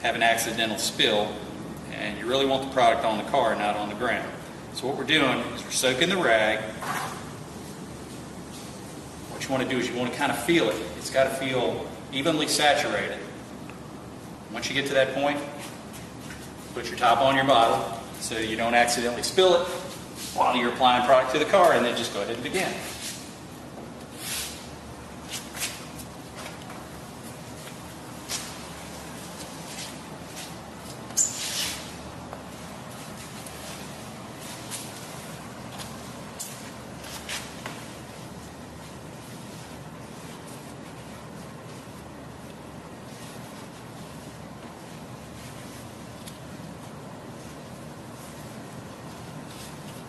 have an accidental spill, and you really want the product on the car, not on the ground. So what we're doing is we're soaking the rag. What you want to do is you want to kind of feel it. It's got to feel evenly saturated. Once you get to that point, put your top on your bottle so you don't accidentally spill it while you're applying product to the car, and then just go ahead and begin.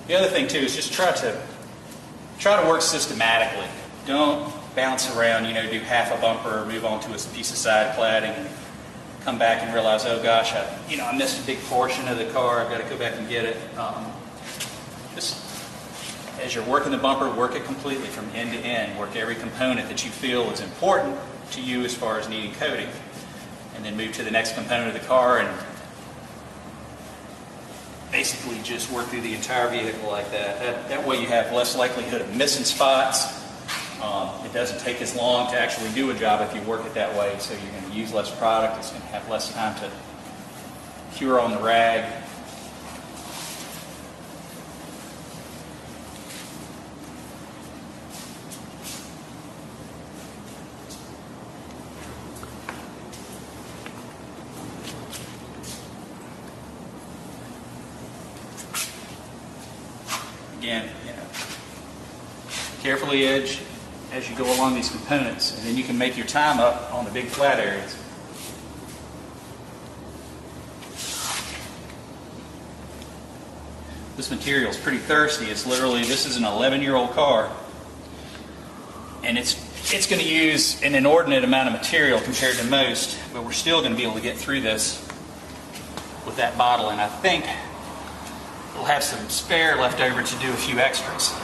The other thing too is just try to work systematically. Don't bounce around, do half a bumper, move on to a piece of side cladding, and come back and realize, oh gosh, I missed a big portion of the car. I've got to go back and get it. Just as you're working the bumper, work it completely from end to end. Work every component that you feel is important to you as far as needing coating, and then move to the next component of the car and basically just work through the entire vehicle like that. That way you have less likelihood of missing spots. It doesn't take as long to actually do a job if you work it that way, so you're going to use less product. It's going to have less time to cure on the rag. Again, carefully edge as you go along these components, and then you can make your time up on the big flat areas. This material is pretty thirsty. It's literally, this is an 11-year-old car, and it's going to use an inordinate amount of material compared to most, but we're still going to be able to get through this with that bottle, and I think we'll have some spare left over to do a few extras.